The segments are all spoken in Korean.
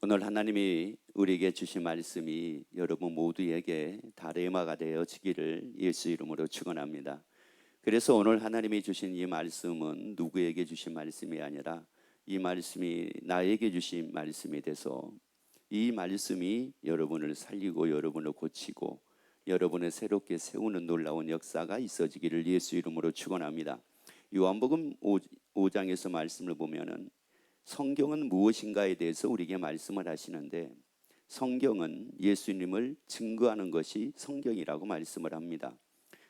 오늘 하나님이 우리에게 주신 말씀이 여러분 모두에게 다 레마가 되어지기를 예수 이름으로 축원합니다. 그래서 오늘 하나님이 주신 이 말씀은 누구에게 주신 말씀이 아니라 이 말씀이 나에게 주신 말씀이 돼서 이 말씀이 여러분을 살리고 여러분을 고치고 여러분을 새롭게 세우는 놀라운 역사가 있어지기를 예수 이름으로 축원합니다. 요한복음 5장에서 말씀을 보면은 성경은 무엇인가에 대해서 우리에게 말씀을 하시는데, 성경은 예수님을 증거하는 것이 성경이라고 말씀을 합니다.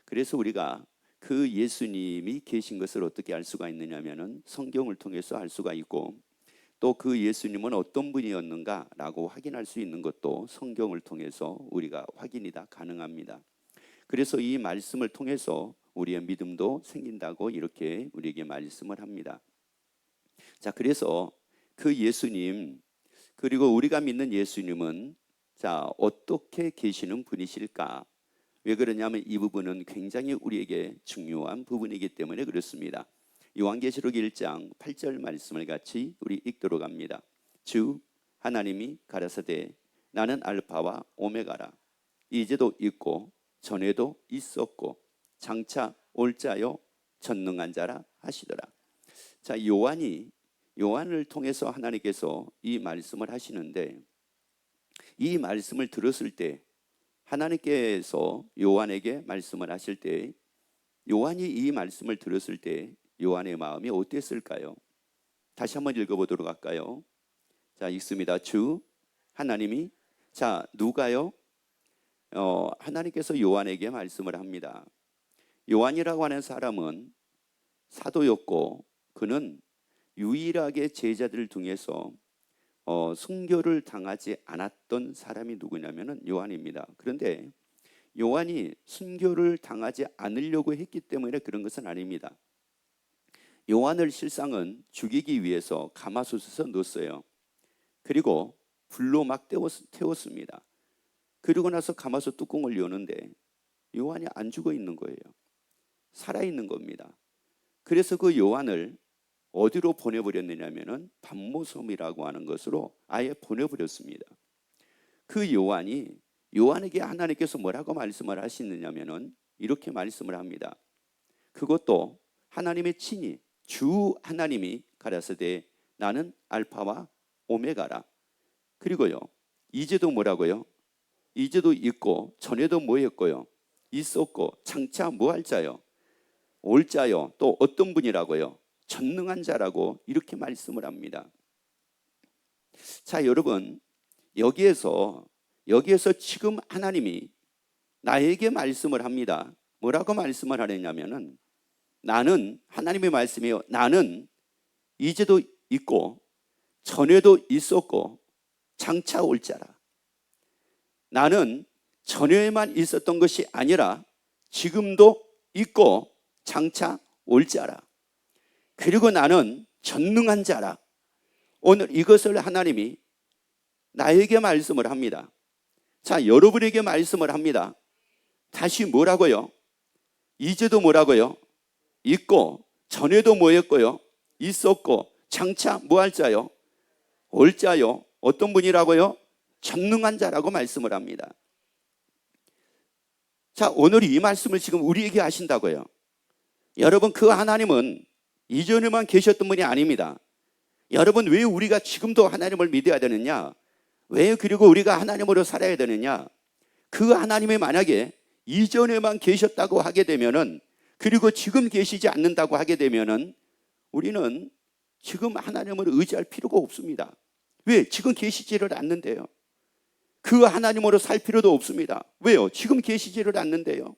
그래서 우리가 그 예수님이 계신 것을 어떻게 알 수가 있느냐면은 성경을 통해서 알 수가 있고, 또 그 예수님은 어떤 분이었는가라고 확인할 수 있는 것도 성경을 통해서 우리가 확인이 다 가능합니다. 그래서 이 말씀을 통해서 우리의 믿음도 생긴다고 이렇게 우리에게 말씀을 합니다. 자, 그래서 그 예수님, 그리고 우리가 믿는 예수님은 어떻게 계시는 분이실까? 왜 그러냐면 이 부분은 굉장히 우리에게 중요한 부분이기 때문에 그렇습니다. 요한계시록 1장 8절 말씀을 같이 우리 읽도록 합니다. 주 하나님이 가라사대 나는 알파와 오메가라. 이제도 있고 전에도 있었고 장차 올 자요 전능한 자라 하시더라. 자, 요한을 통해서 하나님께서 이 말씀을 하시는데, 이 말씀을 들었을 때 하나님께서 요한에게 말씀을 하실 때, 요한이 이 말씀을 들었을 때 요한의 마음이 어땠을까요? 다시 한번 읽어보도록 할까요? 자, 읽습니다. 주 하나님이, 누가요? 하나님께서 요한에게 말씀을 합니다. 요한이라고 하는 사람은 사도였고, 그는 유일하게 제자들 중에서 순교를 당하지 않았던 사람이 누구냐면은 요한입니다. 그런데 요한이 순교를 당하지 않으려고 했기 때문에 그런 것은 아닙니다. 요한을 실상은 죽이기 위해서 가마솥에서 넣었어요. 그리고 불로 막 태웠습니다. 그리고 나서 가마솥 뚜껑을 여는데 요한이 안 죽어 있는 거예요. 살아 있는 겁니다. 그래서 그 요한을 어디로 보내버렸느냐면은 pat모섬이라고 하는 것으로 아예 보내버렸습니다. 그 요한에게 하나님께서 뭐라고 말씀을 하시느냐면은 이렇게 말씀을 합니다. 그것도 하나님의 친히 주 하나님이 가라사대 나는 알파와 오메가라. 그리고요, 이제도 뭐라고요? 이제도 있고 전에도 뭐였고요? 있었고 장차 뭐 할 자요? 올 자요. 또 어떤 분이라고요? 전능한 자라고 이렇게 말씀을 합니다. 자, 여러분, 여기에서 지금 하나님이 나에게 말씀을 합니다. 뭐라고 말씀을 하느냐면은, 나는, 하나님의 말씀이에요. 나는 이제도 있고 전에도 있었고 장차 올 자라. 나는 전에만 있었던 것이 아니라 지금도 있고 장차 올 자라. 그리고 나는 전능한 자라. 오늘 이것을 하나님이 나에게 말씀을 합니다. 자, 여러분에게 말씀을 합니다. 다시 뭐라고요? 이제도 뭐라고요? 있고 전에도 뭐였고요? 있었고 장차 뭐 할 자요? 올 자요. 어떤 분이라고요? 전능한 자라고 말씀을 합니다. 자, 오늘 이 말씀을 지금 우리에게 하신다고요. 여러분, 그 하나님은 이전에만 계셨던 분이 아닙니다. 여러분, 왜 우리가 지금도 하나님을 믿어야 되느냐? 왜 그리고 우리가 하나님으로 살아야 되느냐? 그 하나님이 만약에 이전에만 계셨다고 하게 되면은, 그리고 지금 계시지 않는다고 하게 되면은 우리는 지금 하나님을 의지할 필요가 없습니다. 왜? 지금 계시지를 않는데요. 그 하나님으로 살 필요도 없습니다. 왜요? 지금 계시지를 않는데요.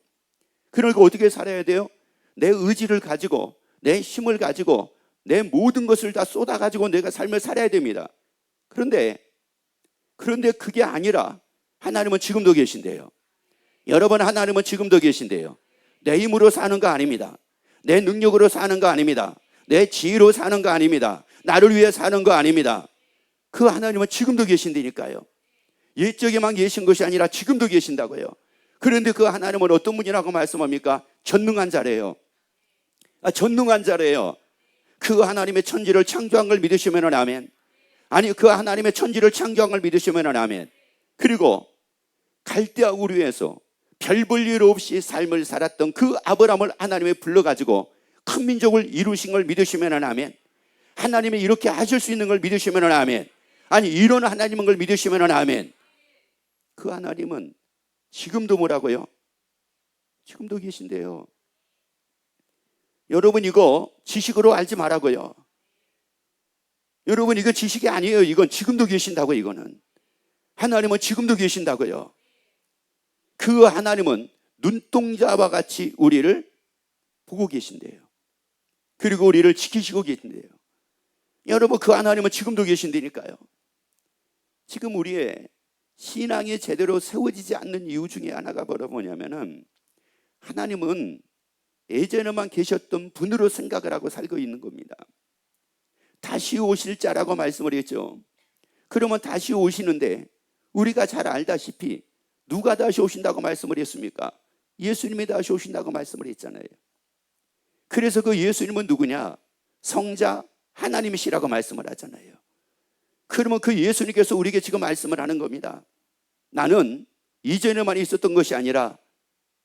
그러니까 어떻게 살아야 돼요? 내 의지를 가지고, 내 힘을 가지고, 내 모든 것을 다 쏟아가지고 내가 삶을 살아야 됩니다. 그런데 그게 아니라 하나님은 지금도 계신대요. 여러분, 하나님은 지금도 계신대요. 내 힘으로 사는 거 아닙니다. 내 능력으로 사는 거 아닙니다. 내 지혜로 사는 거 아닙니다. 나를 위해 사는 거 아닙니다. 그 하나님은 지금도 계신다니까요. 옛적에만 계신 것이 아니라 지금도 계신다고요. 그런데 그 하나님은 어떤 분이라고 말씀합니까? 전능한 자래요. 전능한 자래요. 그 하나님의 천지를 창조한 걸 믿으시면 아멘. 아니 그 하나님의 천지를 창조한 걸 믿으시면 아멘. 그리고 갈대아 우르에서 별 볼 일 없이 삶을 살았던 그 아브라함을 하나님이 불러가지고 큰 민족을 이루신 걸 믿으시면 아멘. 하나님이 이렇게 하실 수 있는 걸 믿으시면 아멘. 아니 이런 하나님인 걸 믿으시면 아멘. 그 하나님은 지금도 뭐라고요? 지금도 계신데요. 여러분 이거 지식으로 알지 말라고요. 여러분 이거 지식이 아니에요. 이건 지금도 계신다고. 이거는 하나님은 지금도 계신다고요. 그 하나님은 눈동자와 같이 우리를 보고 계신대요. 그리고 우리를 지키시고 계신대요. 여러분 그 하나님은 지금도 계신다니까요. 지금 우리의 신앙이 제대로 세워지지 않는 이유 중에 하나가 뭐냐면은 하나님은 예전에만 계셨던 분으로 생각을 하고 살고 있는 겁니다. 다시 오실 자라고 말씀을 했죠. 그러면 다시 오시는데 우리가 잘 알다시피 누가 다시 오신다고 말씀을 했습니까? 예수님이 다시 오신다고 말씀을 했잖아요. 그래서 그 예수님은 누구냐? 성자 하나님이시라고 말씀을 하잖아요. 그러면 그 예수님께서 우리에게 지금 말씀을 하는 겁니다. 나는 이전에만 있었던 것이 아니라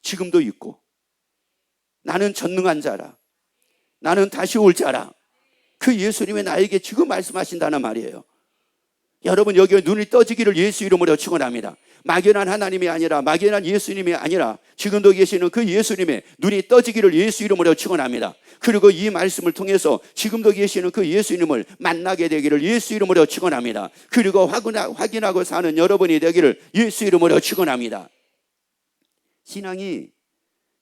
지금도 있고, 나는 전능한 자라, 나는 다시 올 자라. 그 예수님이 나에게 지금 말씀하신다는 말이에요. 여러분 여기 눈이 떠지기를 예수 이름으로 축원합니다. 막연한 하나님이 아니라, 막연한 예수님이 아니라 지금도 계시는 그 예수님의 눈이 떠지기를 예수 이름으로 축원합니다. 그리고 이 말씀을 통해서 지금도 계시는 그 예수님을 만나게 되기를 예수 이름으로 축원합니다. 그리고 확인하고 사는 여러분이 되기를 예수 이름으로 축원합니다. 신앙이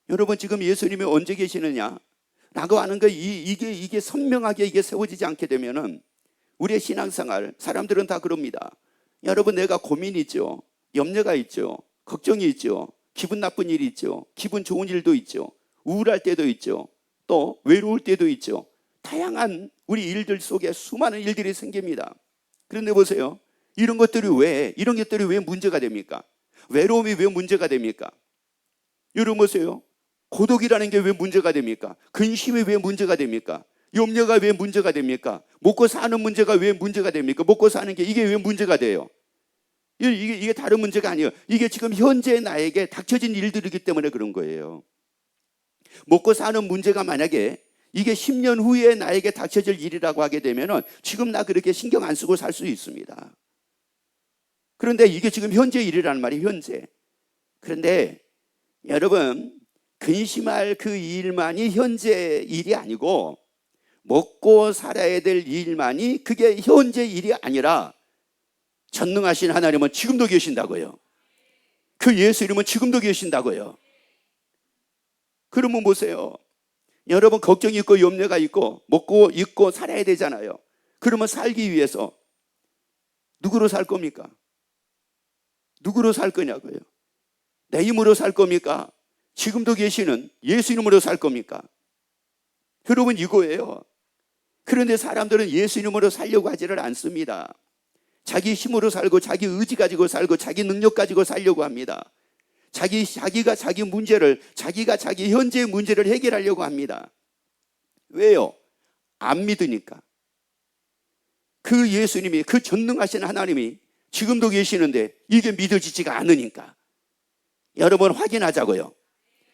여러분 지금 예수님이 언제 계시느냐 라고 하는 거 이게 선명하게 이게 세워지지 않게 되면은 우리의 신앙생활, 사람들은 다 그럽니다. 여러분 내가 고민이 있죠, 염려가 있죠, 걱정이 있죠, 기분 나쁜 일이 있죠, 기분 좋은 일도 있죠, 우울할 때도 있죠, 또 외로울 때도 있죠. 다양한 우리 일들 속에 수많은 일들이 생깁니다. 그런데 보세요, 이런 것들이 왜 문제가 됩니까? 외로움이 왜 문제가 됩니까? 여러분 보세요, 고독이라는 게 왜 문제가 됩니까? 근심이 왜 문제가 됩니까? 염려가 왜 문제가 됩니까? 먹고 사는 문제가 왜 문제가 됩니까? 먹고 사는 게 이게 왜 문제가 돼요? 이게 다른 문제가 아니에요. 이게 지금 현재 나에게 닥쳐진 일들이기 때문에 그런 거예요. 먹고 사는 문제가 만약에 이게 10년 후에 나에게 닥쳐질 일이라고 하게 되면은 지금 나 그렇게 신경 안 쓰고 살 수 있습니다. 그런데 이게 지금 현재 일이라는 말이 현재. 그런데 여러분 근심할 그 일만이 현재 일이 아니고 먹고 살아야 될 일만이 그게 현재 일이 아니라 전능하신 하나님은 지금도 계신다고요. 그 예수 이름은 지금도 계신다고요. 그러면 보세요, 여러분 걱정이 있고 염려가 있고 먹고 입고 살아야 되잖아요. 그러면 살기 위해서 누구로 살 겁니까? 누구로 살 거냐고요? 내 힘으로 살 겁니까? 지금도 계시는 예수 이름으로 살 겁니까? 여러분 이거예요. 그런데 사람들은 예수 이름으로 살려고 하지를 않습니다. 자기 힘으로 살고 자기 의지 가지고 살고 자기 능력 가지고 살려고 합니다. 자기가 자기 문제를, 자기가 자기 현재의 문제를 해결하려고 합니다. 왜요? 안 믿으니까. 그 예수님이, 그 전능하신 하나님이 지금도 계시는데 이게 믿어지지가 않으니까. 여러분 확인하자고요.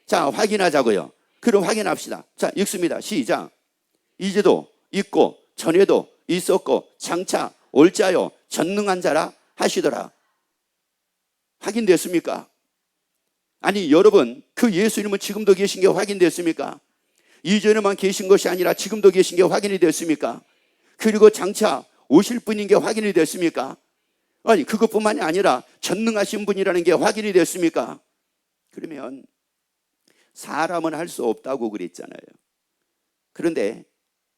자, 확인하자고요. 그럼 확인합시다. 자, 읽습니다. 시작. 이제도 있고 전에도 있었고 장차 올 자요 전능한 자라 하시더라. 확인됐습니까? 아니 여러분 그 예수님은 지금도 계신 게 확인됐습니까? 이전에만 계신 것이 아니라 지금도 계신 게 확인이 됐습니까? 그리고 장차 오실 분인 게 확인이 됐습니까? 아니 그것뿐만이 아니라 전능하신 분이라는 게 확인이 됐습니까? 그러면 사람은 할 수 없다고 그랬잖아요. 그런데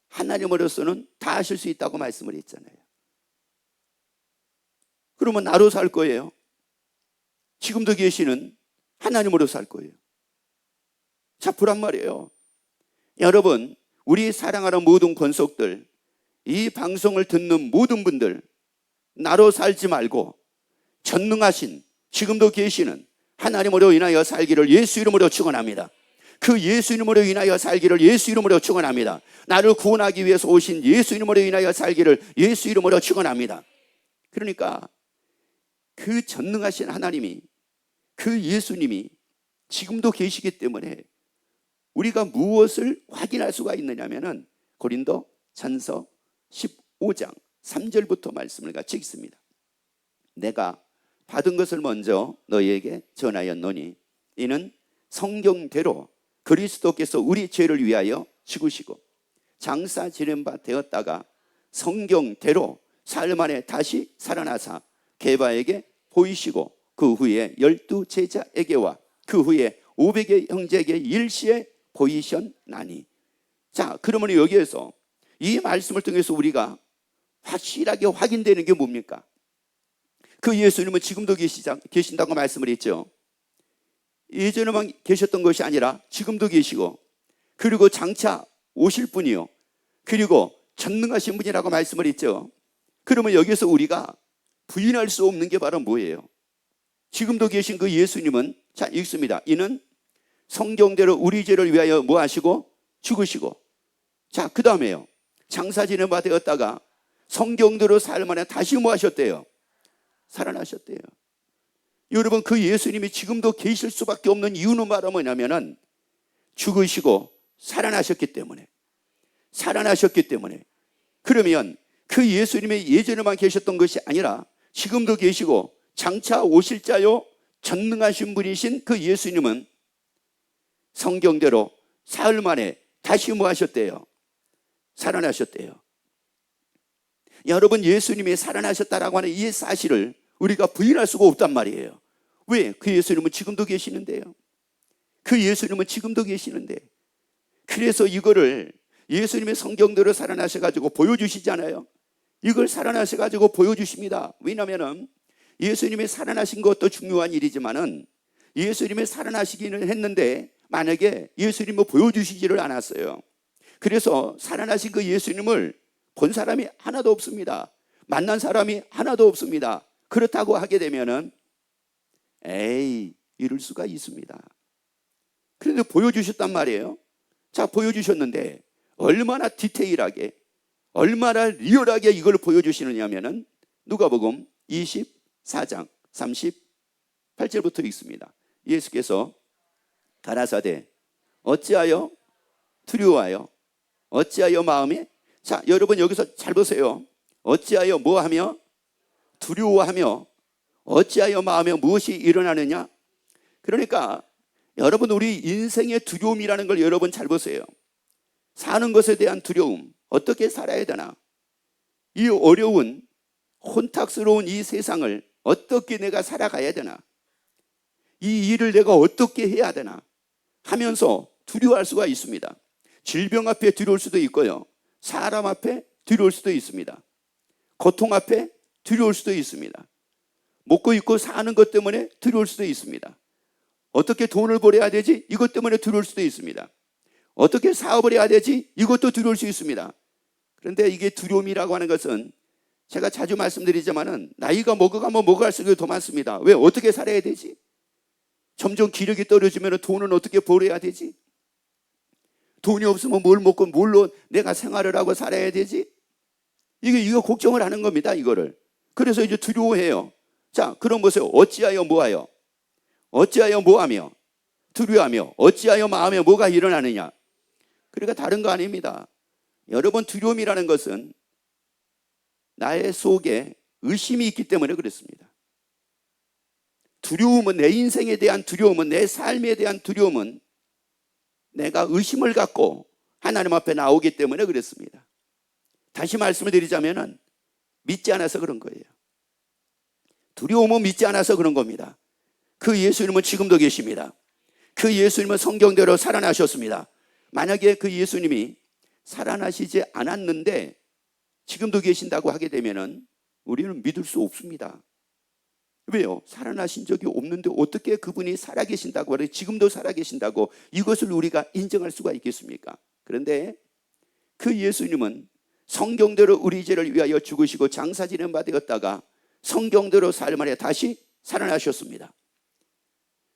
하나님으로서는 다 하실 수 있다고 말씀을 했잖아요. 그러면 나로 살 거예요? 지금도 계시는 하나님으로 살 거예요. 자, 보란 말이에요. 여러분, 우리 사랑하는 모든 권속들, 이 방송을 듣는 모든 분들, 나로 살지 말고 전능하신 지금도 계시는 하나님으로 인하여 살기를 예수 이름으로 축원합니다. 그 예수 이름으로 인하여 살기를 예수 이름으로 축원합니다. 나를 구원하기 위해서 오신 예수 이름으로 인하여 살기를 예수 이름으로 축원합니다. 그러니까 그 전능하신 하나님이, 그 예수님이 지금도 계시기 때문에 우리가 무엇을 확인할 수가 있느냐면은 고린도 전서 15장 3절부터 말씀을 같이 읽습니다. 내가 받은 것을 먼저 너희에게 전하였노니 이는 성경대로 그리스도께서 우리 죄를 위하여 죽으시고 장사 지낸 바 되었다가 성경대로 사흘 만에 다시 살아나사 게바에게 보이시고 그 후에 12 제자에게와 그 후에 500의 형제에게 일시에 보이셨나니. 자, 그러면 여기에서 이 말씀을 통해서 우리가 확실하게 확인되는 게 뭡니까? 그 예수님은 지금도 계신다고 말씀을 했죠. 예전에만 계셨던 것이 아니라 지금도 계시고, 그리고 장차 오실 분이요, 그리고 전능하신 분이라고 말씀을 했죠. 그러면 여기서 우리가 부인할 수 없는 게 바로 뭐예요? 지금도 계신 그 예수님은, 자, 읽습니다. 이는 성경대로 우리 죄를 위하여 뭐 하시고 죽으시고, 자, 그 다음에요, 장사 지낸 바 되었다가 성경대로 사흘 만에 다시 뭐 하셨대요? 살아나셨대요. 여러분, 그 예수님이 지금도 계실 수밖에 없는 이유는 바로 뭐냐면은 죽으시고 살아나셨기 때문에. 그러면 그 예수님이 예전에만 계셨던 것이 아니라 지금도 계시고 장차 오실 자요 전능하신 분이신 그 예수님은 성경대로 사흘 만에 다시 뭐 하셨대요? 살아나셨대요. 여러분, 예수님이 살아나셨다라고 하는 이 사실을 우리가 부인할 수가 없단 말이에요. 왜? 그 예수님은 지금도 계시는데요. 그래서 이거를 예수님의 성경대로 살아나셔가지고 보여주시잖아요. 이걸 살아나셔가지고 보여주십니다. 왜냐하면 예수님이 살아나신 것도 중요한 일이지만은 예수님이 살아나시기는 했는데 만약에 예수님을 보여주시지를 않았어요. 그래서 살아나신 그 예수님을 본 사람이 하나도 없습니다. 만난 사람이 하나도 없습니다. 그렇다고 하게 되면은 이럴 수가 있습니다. 그런데 보여주셨단 말이에요. 자, 보여주셨는데 얼마나 디테일하게, 얼마나 리얼하게 이걸 보여주시느냐면은 누가복음 24장 38절부터 읽습니다. 예수께서 가라사대 어찌하여 두려워하여 어찌하여 마음에, 자, 여러분 여기서 잘 보세요. 어찌하여 뭐하며? 두려워하며 어찌하여 마음에 무엇이 일어나느냐? 그러니까 여러분, 우리 인생의 두려움이라는 걸 여러분 잘 보세요. 사는 것에 대한 두려움, 어떻게 살아야 되나? 이 어려운 혼탁스러운 이 세상을 어떻게 내가 살아가야 되나? 이 일을 내가 어떻게 해야 되나? 하면서 두려워할 수가 있습니다. 질병 앞에 두려울 수도 있고요, 사람 앞에 두려울 수도 있습니다. 고통 앞에 두려울 수도 있습니다. 먹고 입고 사는 것 때문에 두려울 수도 있습니다. 어떻게 돈을 벌어야 되지? 이것 때문에 두려울 수도 있습니다. 어떻게 사업을 해야 되지? 이것도 두려울 수 있습니다. 그런데 이게 두려움이라고 하는 것은 제가 자주 말씀드리지만은 나이가 먹어가면 먹어갈수록 더 많습니다. 왜? 어떻게 살아야 되지? 점점 기력이 떨어지면 돈은 어떻게 벌어야 되지? 돈이 없으면 뭘 먹고 뭘로 내가 생활을 하고 살아야 되지? 이거 걱정을 하는 겁니다, 이거를. 그래서 이제 두려워해요. 자, 그럼 보세요. 어찌하여 뭐하여? 어찌하여 뭐하며? 두려워하며 어찌하여 마음에 뭐가 일어나느냐? 그러니까 다른 거 아닙니다. 여러분, 두려움이라는 것은 나의 속에 의심이 있기 때문에 그렇습니다. 두려움은, 내 인생에 대한 두려움은, 내 삶에 대한 두려움은 내가 의심을 갖고 하나님 앞에 나오기 때문에 그렇습니다. 다시 말씀을 드리자면은 믿지 않아서 그런 거예요. 두려움은 믿지 않아서 그런 겁니다. 그 예수님은 지금도 계십니다. 그 예수님은 성경대로 살아나셨습니다. 만약에 그 예수님이 살아나시지 않았는데 지금도 계신다고 하게 되면은 우리는 믿을 수 없습니다. 왜요? 살아나신 적이 없는데 어떻게 그분이 살아계신다고 하래, 지금도 살아계신다고 이것을 우리가 인정할 수가 있겠습니까? 그런데 그 예수님은 성경대로 우리 죄를 위하여 죽으시고 장사 지낸 바 되었다가 성경대로 사흘 만에 다시 살아나셨습니다.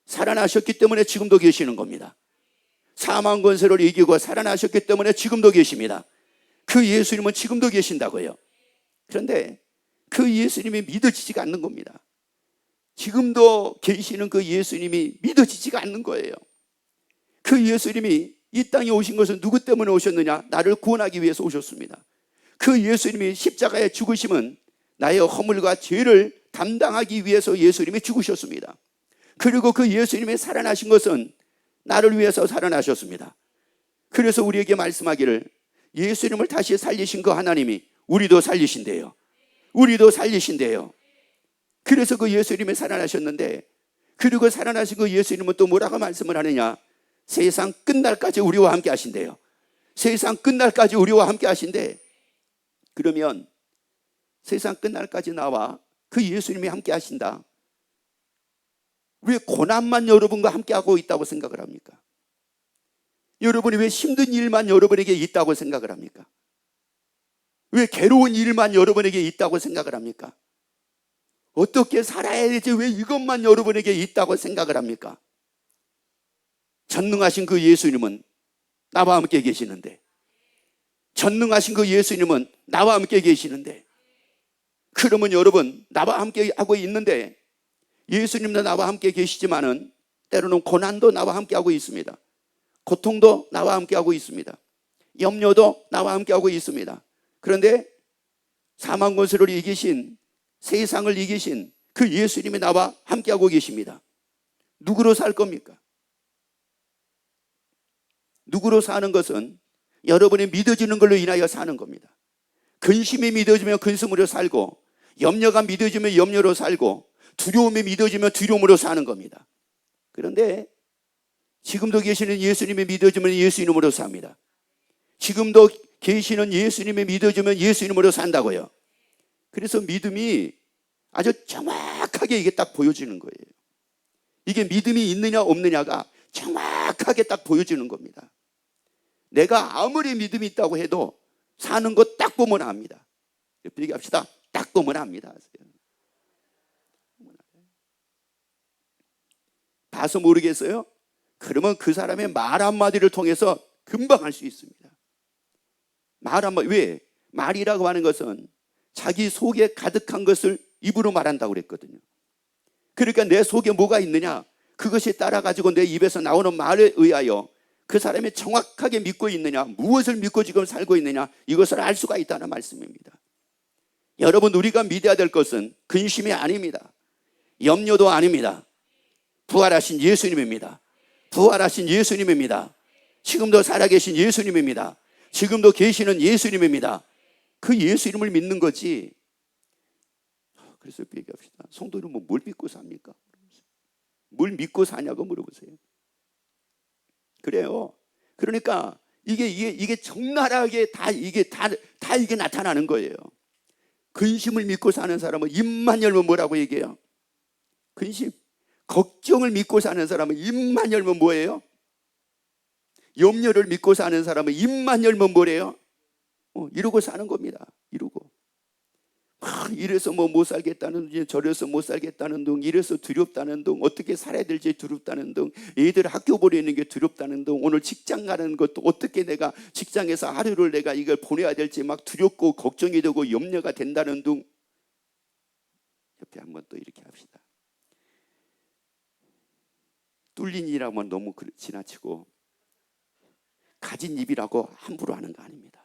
살아나셨기 때문에 지금도 계시는 겁니다. 사망 권세를 이기고 살아나셨기 때문에 지금도 계십니다. 그 예수님은 지금도 계신다고요. 그런데 그 예수님이 믿어지지가 않는 겁니다. 지금도 계시는 그 예수님이 믿어지지가 않는 거예요. 그 예수님이 이 땅에 오신 것은 누구 때문에 오셨느냐? 나를 구원하기 위해서 오셨습니다. 그 예수님이 십자가에 죽으심은 나의 허물과 죄를 담당하기 위해서 예수님이 죽으셨습니다. 그리고 그 예수님이 살아나신 것은 나를 위해서 살아나셨습니다. 그래서 우리에게 말씀하기를 예수님을 다시 살리신 그 하나님이 우리도 살리신대요. 우리도 살리신대요. 그래서 그 예수님이 살아나셨는데, 그리고 살아나신 그 예수님은 또 뭐라고 말씀을 하느냐? 세상 끝날까지 우리와 함께 하신대요. 세상 끝날까지 우리와 함께 하신대. 그러면 세상 끝날까지 나와 그 예수님이 함께 하신다. 왜 고난만 여러분과 함께 하고 있다고 생각을 합니까? 여러분이 왜 힘든 일만 여러분에게 있다고 생각을 합니까? 왜 괴로운 일만 여러분에게 있다고 생각을 합니까? 어떻게 살아야 되지? 왜 이것만 여러분에게 있다고 생각을 합니까? 전능하신 그 예수님은 나와 함께 계시는데, 전능하신 그 예수님은 나와 함께 계시는데, 그러면 여러분 나와 함께 하고 있는데, 예수님도 나와 함께 계시지만은 때로는 고난도 나와 함께 하고 있습니다. 고통도 나와 함께 하고 있습니다. 염려도 나와 함께 하고 있습니다. 그런데 사망 권세를 이기신, 세상을 이기신 그 예수님이 나와 함께 하고 계십니다. 누구로 살 겁니까? 누구로 사는 것은 여러분이 믿어지는 걸로 인하여 사는 겁니다. 근심이 믿어지면 근심으로 살고, 염려가 믿어지면 염려로 살고, 두려움이 믿어지면 두려움으로 사는 겁니다. 그런데 지금도 계시는 예수님이 믿어지면 예수님으로 삽니다. 지금도 계시는 예수님이 믿어지면 예수님으로 산다고요. 그래서 믿음이 아주 정확하게 이게 딱 보여지는 거예요. 이게 믿음이 있느냐 없느냐가 정확하게 딱 보여지는 겁니다. 내가 아무리 믿음이 있다고 해도 사는 거 딱 보면 압니다. 얘기합시다. 딱 보면 압니다. 봐서 모르겠어요? 그러면 그 사람의 말 한마디를 통해서 금방 알 수 있습니다. 말 한마디. 왜? 말이라고 하는 것은 자기 속에 가득한 것을 입으로 말한다고 그랬거든요. 그러니까 내 속에 뭐가 있느냐, 그것이 따라가지고 내 입에서 나오는 말에 의하여 그 사람이 정확하게 믿고 있느냐, 무엇을 믿고 지금 살고 있느냐, 이것을 알 수가 있다는 말씀입니다. 여러분, 우리가 믿어야 될 것은 근심이 아닙니다. 염려도 아닙니다. 부활하신 예수님입니다. 부활하신 예수님입니다. 지금도 살아계신 예수님입니다. 지금도 계시는 예수님입니다. 그 예수님을 믿는 거지. 그래서 얘기합시다. 성도는 뭘 믿고 삽니까? 뭘 믿고 사냐고 물어보세요. 그래요. 그러니까 이게 적나라하게 다 이게 나타나는 거예요. 근심을 믿고 사는 사람은 입만 열면 뭐라고 얘기해요? 근심. 걱정을 믿고 사는 사람은 입만 열면 뭐예요? 염려를 믿고 사는 사람은 입만 열면 뭐래요? 이러고 사는 겁니다. 이러고. 이래서 못 살겠다는 둥, 저래서 못 살겠다는 둥, 이래서 두렵다는 둥, 어떻게 살아야 될지 두렵다는 둥, 애들 학교 보내는 게 두렵다는 둥, 오늘 직장 가는 것도 어떻게 내가 직장에서 하루를 내가 이걸 보내야 될지 막 두렵고 걱정이 되고 염려가 된다는 둥. 옆에 한번 또 이렇게 합시다. 뚫린 일이라면 너무 지나치고 가진 입이라고 함부로 하는 거 아닙니다.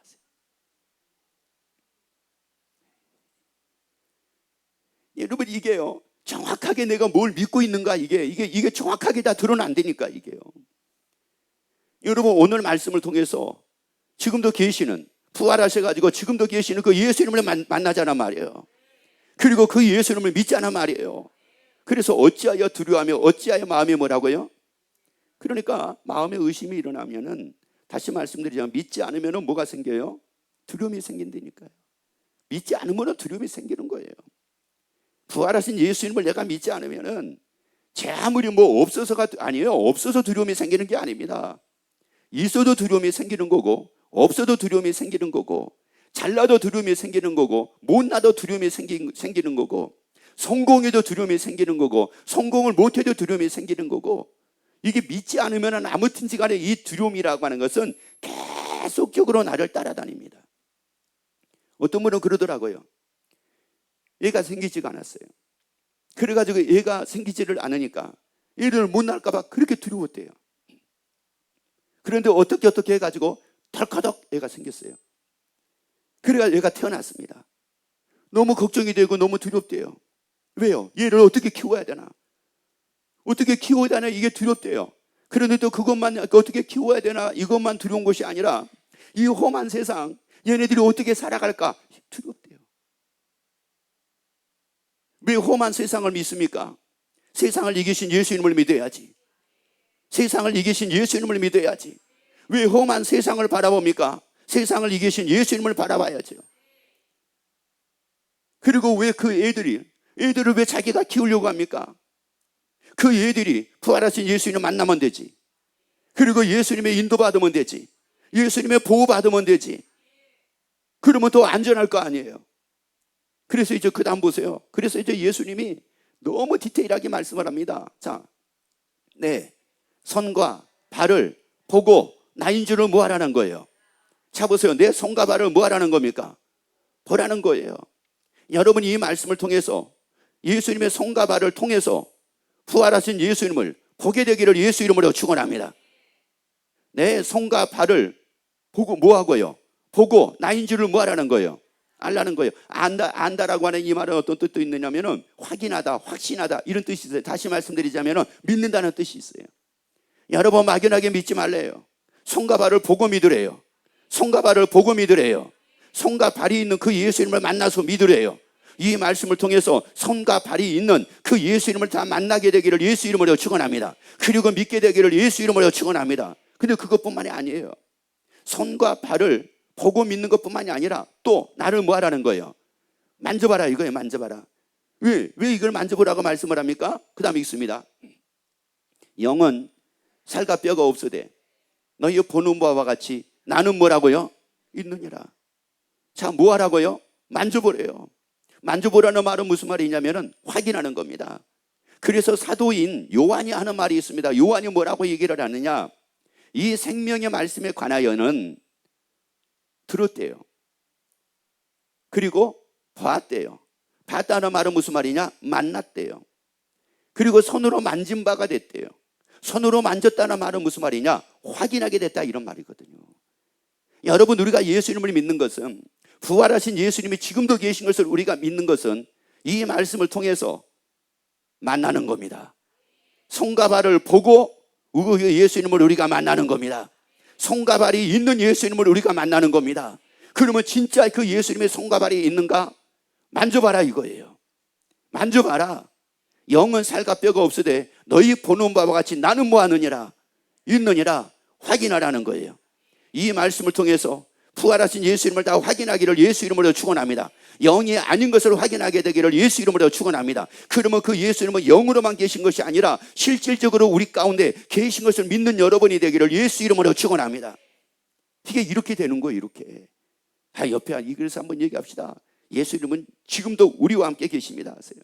여러분, 이게요, 정확하게 내가 뭘 믿고 있는가, 이게 정확하게 다 드러난다니까, 이게요. 여러분, 오늘 말씀을 통해서 지금도 계시는, 부활하셔가지고 지금도 계시는 그 예수님을 만나자란 말이에요. 그리고 그 예수님을 믿자란 말이에요. 그래서 어찌하여 두려워하며 어찌하여 마음이 뭐라고요? 그러니까 마음에 의심이 일어나면은, 다시 말씀드리자면 믿지 않으면 뭐가 생겨요? 두려움이 생긴다니까요. 믿지 않으면 두려움이 생기는 거예요. 부활하신 예수님을 내가 믿지 않으면은 제 아무리 없어서가 아니에요. 없어서 두려움이 생기는 게 아닙니다. 있어도 두려움이 생기는 거고, 없어도 두려움이 생기는 거고, 잘나도 두려움이 생기는 거고, 못나도 두려움이 생기는 거고, 성공해도 두려움이 생기는 거고, 성공을 못해도 두려움이 생기는 거고, 이게 믿지 않으면 아무튼지 간에 이 두려움이라고 하는 것은 계속적으로 나를 따라다닙니다. 어떤 분은 그러더라고요. 애가 생기지가 않았어요. 그래가지고 애가 생기지를 않으니까 애를 못 낳을까 봐 그렇게 두려웠대요. 그런데 어떻게 해가지고 덜커덕 애가 생겼어요. 그래가 애가 태어났습니다. 너무 걱정이 되고 너무 두렵대요. 왜요? 얘를 어떻게 키워야 되나? 어떻게 키워야 되나? 이게 두렵대요. 그런데 또 그것만 어떻게 키워야 되나? 이것만 두려운 것이 아니라 이 험한 세상, 얘네들이 어떻게 살아갈까? 두렵대요. 왜 험한 세상을 믿습니까? 세상을 이기신 예수님을 믿어야지. 세상을 이기신 예수님을 믿어야지. 왜 험한 세상을 바라봅니까? 세상을 이기신 예수님을 바라봐야죠. 그리고 왜 그 애들을 왜 자기가 키우려고 합니까? 그 애들이 부활하신 예수님을 만나면 되지. 그리고 예수님의 인도받으면 되지. 예수님의 보호받으면 되지. 그러면 더 안전할 거 아니에요. 그래서 이제 그 다음 보세요. 그래서 이제 예수님이 너무 디테일하게 말씀을 합니다. 자, 네, 손과 발을 보고 나인 줄을 뭐 하라는 거예요? 자 보세요. 내 손과 발을 뭐 하라는 겁니까? 보라는 거예요. 여러분이 이 말씀을 통해서 예수님의 손과 발을 통해서 부활하신 예수님을 보게 되기를 예수 이름으로 축원합니다. 내 손과 발을 보고 뭐 하고요? 보고 나인 줄을 뭐 하라는 거예요? 알라는 거예요. 안다라고 하는 이 말은 어떤 뜻도 있느냐면은 확인하다, 확신하다 이런 뜻이 있어요. 다시 말씀드리자면은 믿는다는 뜻이 있어요. 여러분 막연하게 믿지 말래요. 손과 발을 보고 믿으래요. 손과 발을 보고 믿으래요. 손과 발이 있는 그 예수님을 만나서 믿으래요. 이 말씀을 통해서 손과 발이 있는 그 예수 이름을 다 만나게 되기를 예수 이름으로 축원합니다. 그리고 믿게 되기를 예수 이름으로 축원합니다. 근데 그것뿐만이 아니에요. 손과 발을 보고 믿는 것뿐만이 아니라 또 나를 뭐 하라는 거예요? 만져봐라 이거예요. 만져봐라. 왜 이걸 만져보라고 말씀을 합니까? 그 다음에 있습니다. 영은 살과 뼈가 없으되 너희 보는 바와 같이 나는 뭐라고요? 있느니라. 자, 뭐 하라고요? 만져보래요. 만져보라는 말은 무슨 말이냐면은 확인하는 겁니다. 그래서 사도인 요한이 하는 말이 있습니다. 요한이 뭐라고 얘기를 하느냐? 이 생명의 말씀에 관하여는 들었대요. 그리고 봤대요. 봤다는 말은 무슨 말이냐? 만났대요. 그리고 손으로 만진 바가 됐대요. 손으로 만졌다는 말은 무슨 말이냐? 확인하게 됐다 이런 말이거든요. 여러분 우리가 예수님을 믿는 것은 부활하신 예수님이 지금도 계신 것을 우리가 믿는 것은 이 말씀을 통해서 만나는 겁니다. 손과 발을 보고 예수님을 우리가 만나는 겁니다. 손과 발이 있는 예수님을 우리가 만나는 겁니다. 그러면 진짜 그 예수님의 손과 발이 있는가? 만져봐라 이거예요. 만져봐라. 영은 살과 뼈가 없으되 너희 보는 바와 같이 나는 뭐 하느니라? 있느니라. 확인하라는 거예요. 이 말씀을 통해서 부활하신 예수님을 다 확인하기를 예수 이름으로 축원합니다. 영이 아닌 것을 확인하게 되기를 예수 이름으로 축원합니다. 그러면 그 예수님은 영으로만 계신 것이 아니라 실질적으로 우리 가운데 계신 것을 믿는 여러분이 되기를 예수 이름으로 축원합니다. 이게 이렇게 되는 거예요. 이렇게. 옆에 이글에서 한번 얘기합시다. 예수 이름은 지금도 우리와 함께 계십니다 하세요.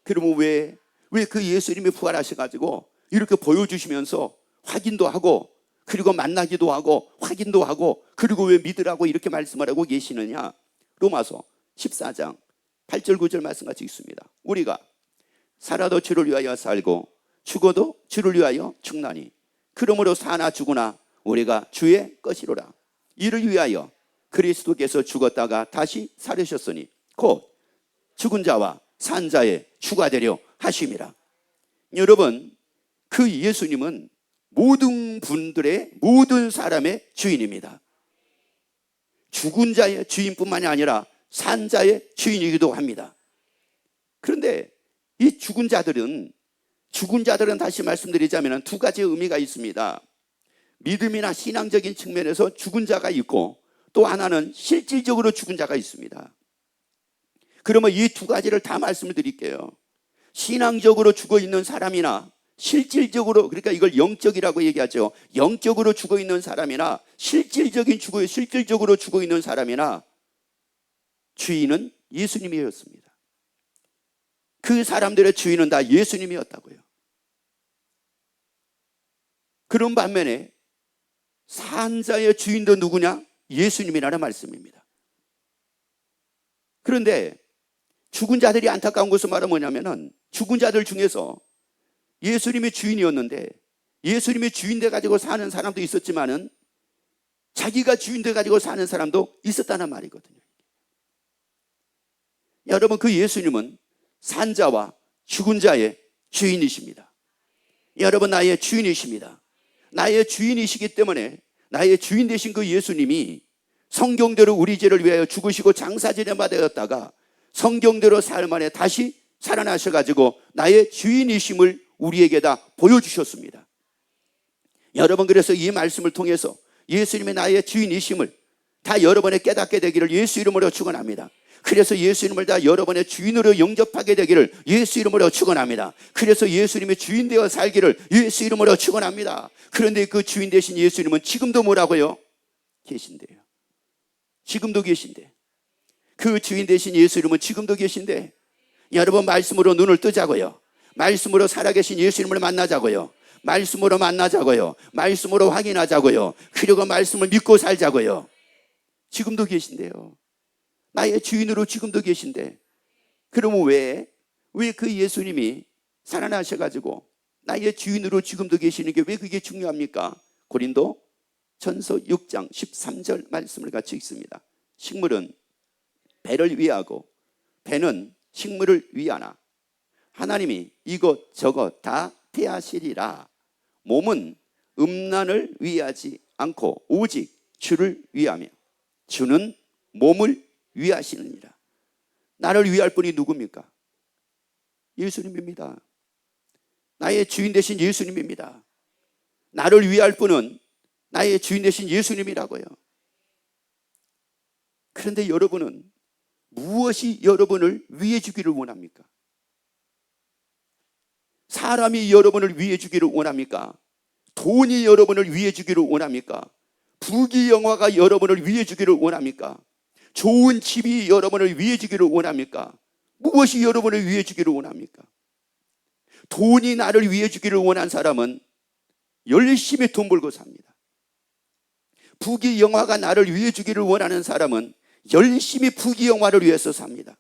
그러면 왜 그 예수님이 부활하셔가지고 이렇게 보여주시면서 확인도 하고 그리고 만나기도 하고 확인도 하고 그리고 왜 믿으라고 이렇게 말씀을 하고 계시느냐? 로마서 14장 8절 9절 말씀같이 있습니다. 우리가 살아도 주를 위하여 살고 죽어도 주를 위하여 죽나니 그러므로 사나 죽으나 우리가 주의 것이로라. 이를 위하여 그리스도께서 죽었다가 다시 살으셨으니 곧 죽은 자와 산 자의 주가 되려 하심이라. 여러분 그 예수님은 모든 분들의 모든 사람의 주인입니다. 죽은 자의 주인뿐만이 아니라 산 자의 주인이기도 합니다. 그런데 이 죽은 자들은 다시 말씀드리자면 두 가지 의미가 있습니다. 믿음이나 신앙적인 측면에서 죽은 자가 있고 또 하나는 실질적으로 죽은 자가 있습니다. 그러면 이 두 가지를 다 말씀을 드릴게요. 신앙적으로 죽어 있는 사람이나 실질적으로, 그러니까 이걸 영적이라고 얘기하죠. 영적으로 죽어 있는 사람이나 실질적으로 죽어 있는 사람이나 주인은 예수님이었습니다. 그 사람들의 주인은 다 예수님이었다고요. 그런 반면에 산자의 주인도 누구냐? 예수님이라는 말씀입니다. 그런데 죽은 자들이 안타까운 것은 말은 뭐냐면은 죽은 자들 중에서 예수님이 주인이었는데 예수님이 주인 돼 가지고 사는 사람도 있었지만은 자기가 주인 돼 가지고 사는 사람도 있었다는 말이거든요. 여러분, 그 예수님은 산자와 죽은 자의 주인이십니다. 여러분, 나의 주인이십니다. 나의 주인이시기 때문에 나의 주인 되신 그 예수님이 성경대로 우리 죄를 위하여 죽으시고 장사지내마 되었다가 성경대로 삶 안에 다시 살아나셔가지고 나의 주인이심을 우리에게 다 보여주셨습니다. 여러분, 그래서 이 말씀을 통해서 예수님의 나의 주인이심을 다 여러분의 깨닫게 되기를 예수 이름으로 축원합니다. 그래서 예수 이름을 다 여러분의 주인으로 영접하게 되기를 예수 이름으로 축원합니다. 그래서 예수님의 주인 되어 살기를 예수 이름으로 축원합니다. 그런데 그 주인 되신 예수님은 지금도 뭐라고요? 계신대요. 지금도 계신대. 그 주인 되신 예수 이름은 지금도 계신데 여러분, 말씀으로 눈을 뜨자고요. 말씀으로 살아계신 예수님을 만나자고요. 말씀으로 만나자고요. 말씀으로 확인하자고요. 그리고 말씀을 믿고 살자고요. 지금도 계신대요. 나의 주인으로 지금도 계신데 그러면 왜 그 예수님이 살아나셔가지고 나의 주인으로 지금도 계시는 게 왜 그게 중요합니까? 고린도 전서 6장 13절 말씀을 같이 읽습니다. 식물은 배를 위하고 배는 식물을 위하나 하나님이 이것저것 다 태하시리라. 몸은 음란을 위하지 않고 오직 주를 위하며 주는 몸을 위하시느니라. 나를 위할 분이 누굽니까? 예수님입니다. 나의 주인 되신 예수님입니다. 나를 위할 분은 나의 주인 되신 예수님이라고요. 그런데 여러분은 무엇이 여러분을 위해 주기를 원합니까? 사람이 여러분을 위해 주기를 원합니까? 돈이 여러분을 위해 주기를 원합니까? 부귀 영화가 여러분을 위해 주기를 원합니까? 좋은 집이 여러분을 위해 주기를 원합니까? 무엇이 여러분을 위해 주기를 원합니까? 돈이 나를 위해 주기를 원한 사람은 열심히 돈 벌고 삽니다. 부귀 영화가 나를 위해 주기를 원하는 사람은 열심히 부귀 영화를 위해서 삽니다.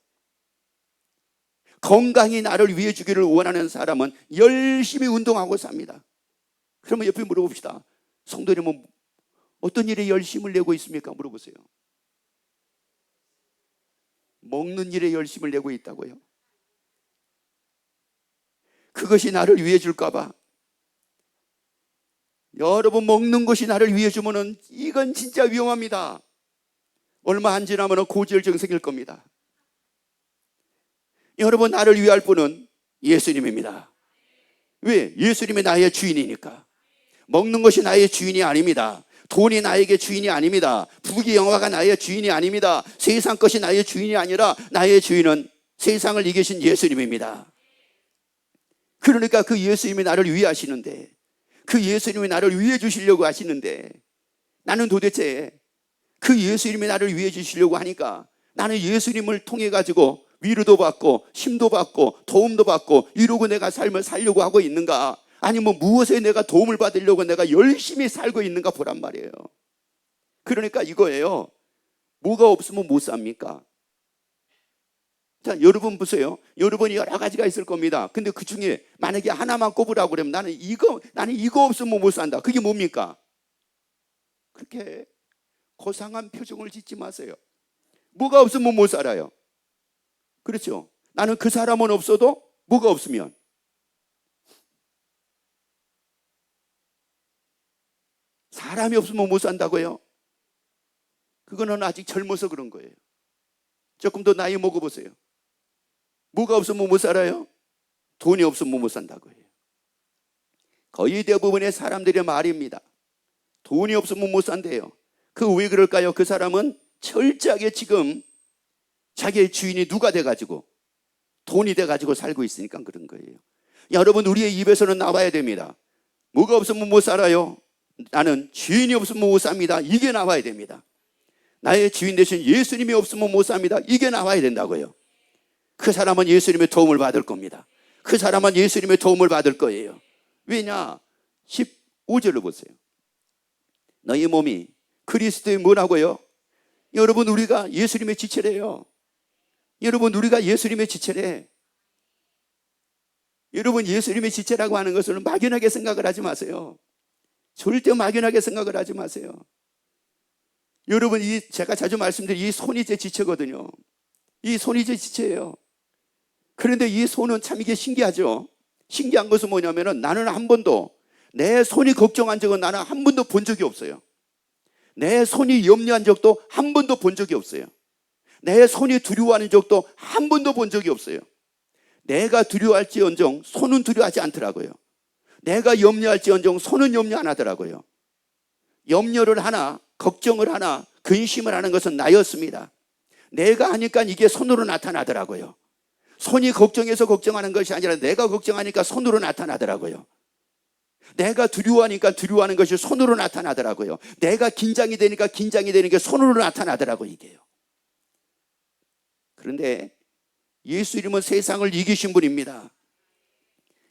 건강이 나를 위해 주기를 원하는 사람은 열심히 운동하고 삽니다. 그러면 옆에 물어봅시다. 성도님은 어떤 일에 열심을 내고 있습니까? 물어보세요. 먹는 일에 열심을 내고 있다고요? 그것이 나를 위해 줄까 봐. 여러분, 먹는 것이 나를 위해 주면은 이건 진짜 위험합니다. 얼마 안 지나면 고지혈증 생길 겁니다. 여러분, 나를 위할 분은 예수님입니다. 왜? 예수님이 나의 주인이니까. 먹는 것이 나의 주인이 아닙니다. 돈이 나에게 주인이 아닙니다. 부귀 영화가 나의 주인이 아닙니다. 세상 것이 나의 주인이 아니라 나의 주인은 세상을 이기신 예수님입니다. 그러니까 그 예수님이 나를 위하시는데, 그 예수님이 나를 위해 주시려고 하시는데, 나는 도대체 그 예수님이 나를 위해 주시려고 하니까 나는 예수님을 통해 가지고 위로도 받고 힘도 받고 도움도 받고 이러고 내가 삶을 살려고 하고 있는가? 아니면 무엇에 내가 도움을 받으려고 내가 열심히 살고 있는가 보란 말이에요. 그러니까 이거예요. 뭐가 없으면 못 삽니까? 자, 여러분 보세요. 여러분이 여러 가지가 있을 겁니다. 근데 그 중에 만약에 하나만 꼽으라고 그러면 나는 이거 없으면 못 산다. 그게 뭡니까? 그렇게 고상한 표정을 짓지 마세요. 뭐가 없으면 못 살아요. 그렇죠? 나는 그 사람은 없어도 뭐가 없으면 사람이 없으면 못 산다고요? 그거는 아직 젊어서 그런 거예요. 조금 더 나이 먹어보세요. 뭐가 없으면 못 살아요? 돈이 없으면 못 산다고 해요. 거의 대부분의 사람들의 말입니다. 돈이 없으면 못 산대요. 그 왜 그럴까요? 그 사람은 철저하게 지금 자기의 주인이 누가 돼가지고 돈이 돼가지고 살고 있으니까 그런 거예요. 여러분, 우리의 입에서는 나와야 됩니다. 뭐가 없으면 못 살아요? 나는 주인이 없으면 못 삽니다. 이게 나와야 됩니다. 나의 주인 대신 예수님이 없으면 못 삽니다. 이게 나와야 된다고요. 그 사람은 예수님의 도움을 받을 겁니다. 그 사람은 예수님의 도움을 받을 거예요. 왜냐? 5절로 보세요. 너희 몸이 그리스도의 뭐라고요? 여러분, 우리가 예수님의 지체래요. 여러분, 우리가 예수님의 지체래. 여러분, 예수님의 지체라고 하는 것을 막연하게 생각을 하지 마세요. 절대 막연하게 생각을 하지 마세요. 여러분, 제가 자주 말씀드린 이 손이 제 지체거든요. 이 손이 제 지체예요. 그런데 이 손은 참 이게 신기하죠. 신기한 것은 뭐냐면은 나는 한 번도 내 손이 걱정한 적은 나는 한 번도 본 적이 없어요. 내 손이 염려한 적도 한 번도 본 적이 없어요. 내 손이 두려워하는 적도 한 번도 본 적이 없어요. 내가 두려워할지언정 손은 두려워하지 않더라고요. 내가 염려할지언정 손은 염려 안 하더라고요. 염려를 하나, 걱정을 하나, 근심을 하는 것은 나였습니다. 내가 하니까 이게 손으로 나타나더라고요. 손이 걱정해서 걱정하는 것이 아니라 내가 걱정하니까 손으로 나타나더라고요. 내가 두려워하니까 두려워하는 것이 손으로 나타나더라고요. 내가 긴장이 되니까 긴장이 되는 게 손으로 나타나더라고요, 이게요. 그런데 예수님은 세상을 이기신 분입니다.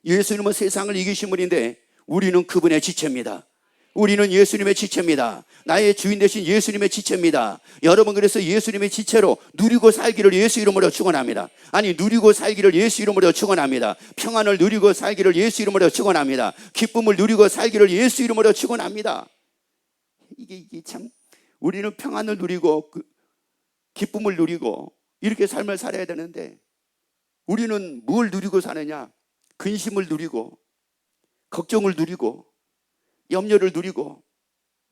예수님은 세상을 이기신 분인데 우리는 그분의 지체입니다. 우리는 예수님의 지체입니다. 나의 주인 되신 예수님의 지체입니다. 여러분, 그래서 예수님의 지체로 누리고 살기를 예수 이름으로 축원합니다. 아니, 누리고 살기를 예수 이름으로 축원합니다. 평안을 누리고 살기를 예수 이름으로 축원합니다. 기쁨을 누리고 살기를 예수 이름으로 축원합니다. 이게 참, 우리는 평안을 누리고 기쁨을 누리고 이렇게 삶을 살아야 되는데 우리는 뭘 누리고 사느냐? 근심을 누리고 걱정을 누리고 염려를 누리고,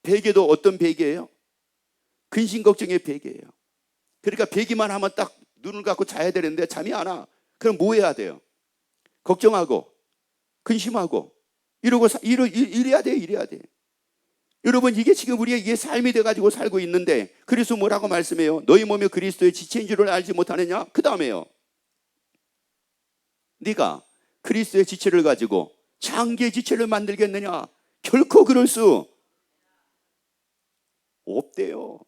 베개도 어떤 베개예요? 근심 걱정의 베개예요. 그러니까 베기만 하면 딱 눈을 감고 자야 되는데 잠이 안 와. 그럼 뭐 해야 돼요? 걱정하고 근심하고 이래야 돼, 이래야 돼. 여러분, 이게 지금 우리의 이게 삶이 돼가지고 살고 있는데, 그래서 뭐라고 말씀해요? 너희 몸이 그리스도의 지체인 줄을 알지 못하느냐? 그 다음에요, 네가 그리스도의 지체를 가지고 장기의 지체를 만들겠느냐? 결코 그럴 수 없대요.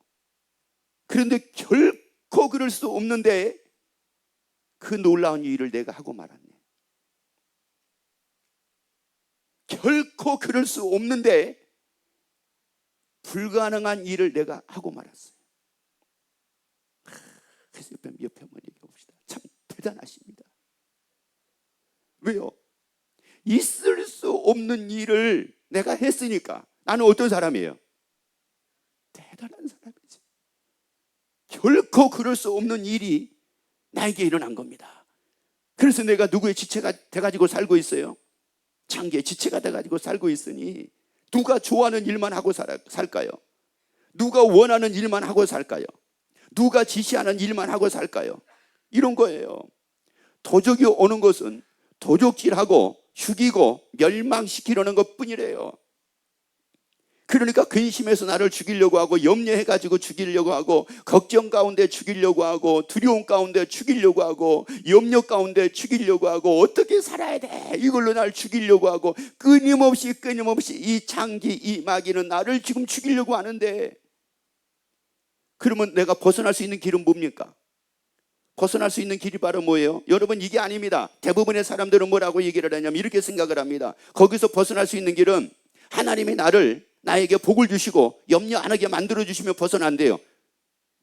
그런데 결코 그럴 수 없는데 그 놀라운 일을 내가 하고 말았네. 결코 그럴 수 없는데 불가능한 일을 내가 하고 말았어요. 그래서 옆에 한번 얘기해 봅시다. 참 대단하십니다. 왜요? 있을 수 없는 일을 내가 했으니까. 나는 어떤 사람이에요? 대단한 사람이지. 결코 그럴 수 없는 일이 나에게 일어난 겁니다. 그래서 내가 누구의 지체가 돼가지고 살고 있어요? 장기의 지체가 돼가지고 살고 있으니 누가 좋아하는 일만 하고 살까요? 누가 원하는 일만 하고 살까요? 누가 지시하는 일만 하고 살까요? 이런 거예요. 도적이 오는 것은 도적질하고 죽이고 멸망시키려는 것뿐이래요. 그러니까 근심해서 나를 죽이려고 하고, 염려해가지고 죽이려고 하고, 걱정 가운데 죽이려고 하고, 두려움 가운데 죽이려고 하고, 염려 가운데 죽이려고 하고, 어떻게 살아야 돼? 이걸로 날 죽이려고 하고, 끊임없이 이 장기, 이 마귀는 나를 지금 죽이려고 하는데, 그러면 내가 벗어날 수 있는 길은 뭡니까? 벗어날 수 있는 길이 바로 뭐예요? 여러분, 이게 아닙니다. 대부분의 사람들은 뭐라고 얘기를 하냐면 이렇게 생각을 합니다. 거기서 벗어날 수 있는 길은 하나님이 나에게 복을 주시고 염려 안 하게 만들어 주시면 벗어난대요.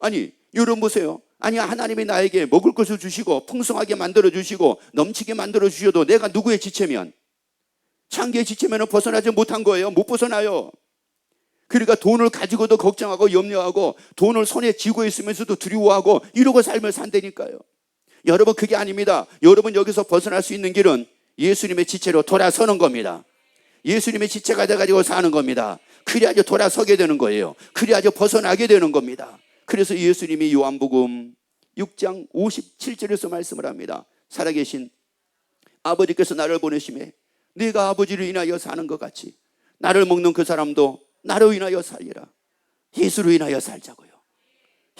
아니, 여러분 보세요. 아니, 하나님이 나에게 먹을 것을 주시고 풍성하게 만들어 주시고 넘치게 만들어 주셔도 내가 누구의 지체면, 창기의 지체면 벗어나지 못한 거예요. 못 벗어나요. 그러니까 돈을 가지고도 걱정하고 염려하고, 돈을 손에 쥐고 있으면서도 두려워하고 이러고 삶을 산다니까요. 여러분, 그게 아닙니다. 여러분, 여기서 벗어날 수 있는 길은 예수님의 지체로 돌아서는 겁니다. 예수님의 지체가 돼가지고 사는 겁니다. 그래야지 돌아서게 되는 거예요. 그래야지 벗어나게 되는 겁니다. 그래서 예수님이 요한복음 6장 57절에서 말씀을 합니다. 살아계신 아버지께서 나를 보내심에 네가 아버지를 인하여 사는 것 같이 나를 먹는 그 사람도 나로 인하여 살리라. 예수로 인하여 살자고요.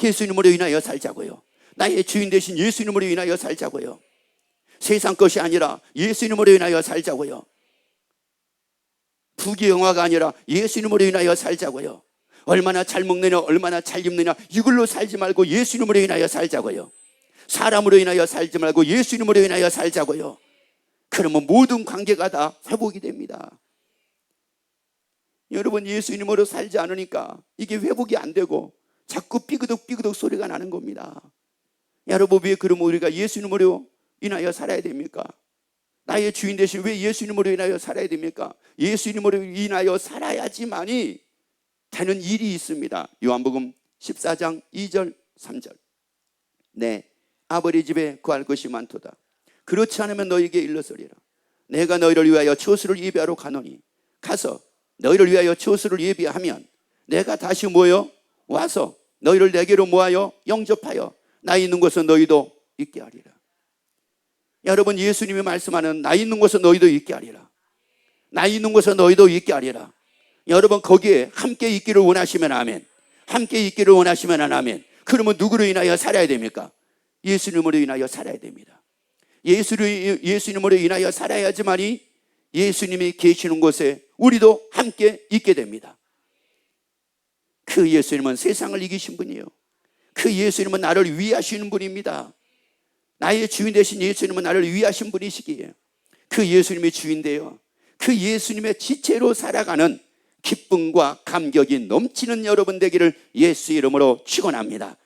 예수님으로 인하여 살자고요. 나의 주인 되신 예수님으로 인하여 살자고요. 세상 것이 아니라 예수님으로 인하여 살자고요. 부귀영화가 아니라 예수님으로 인하여 살자고요. 얼마나 잘 먹느냐, 얼마나 잘 입느냐, 이걸로 살지 말고 예수님으로 인하여 살자고요. 사람으로 인하여 살지 말고 예수님으로 인하여 살자고요. 그러면 모든 관계가 다 회복이 됩니다. 여러분, 예수 이름으로 살지 않으니까 이게 회복이 안 되고 자꾸 삐그덕 소리가 나는 겁니다. 여러분, 왜 그러면 우리가 예수 이름으로 인하여 살아야 됩니까? 나의 주인 대신 왜 예수 이름으로 인하여 살아야 됩니까? 예수 이름으로 인하여 살아야지만이 되는 일이 있습니다. 요한복음 14장 2절 3절. 내 아버지 집에 구할 것이 많도다. 그렇지 않으면 너에게 일러서리라. 내가 너희를 위하여 처소를 예비하러 가노니 가서 너희를 위하여 처소를 예비하면 내가 다시 모여 와서 너희를 내게로 모아여 영접하여 나 있는 곳에 너희도 있게 하리라. 여러분, 예수님이 말씀하는 나 있는 곳에 너희도 있게 하리라. 나 있는 곳에 너희도 있게 하리라. 여러분, 거기에 함께 있기를 원하시면 아멘. 함께 있기를 원하시면 아멘. 그러면 누구로 인하여 살아야 됩니까? 예수님으로 인하여 살아야 됩니다. 예수님으로 인하여 살아야지만이 예수님이 계시는 곳에 우리도 함께 있게 됩니다. 그 예수님은 세상을 이기신 분이에요. 그 예수님은 나를 위하시는 분입니다. 나의 주인 되신 예수님은 나를 위하신 분이시기에 그 예수님이 주인되어 그 예수님의 지체로 살아가는 기쁨과 감격이 넘치는 여러분 되기를 예수 이름으로 축원합니다.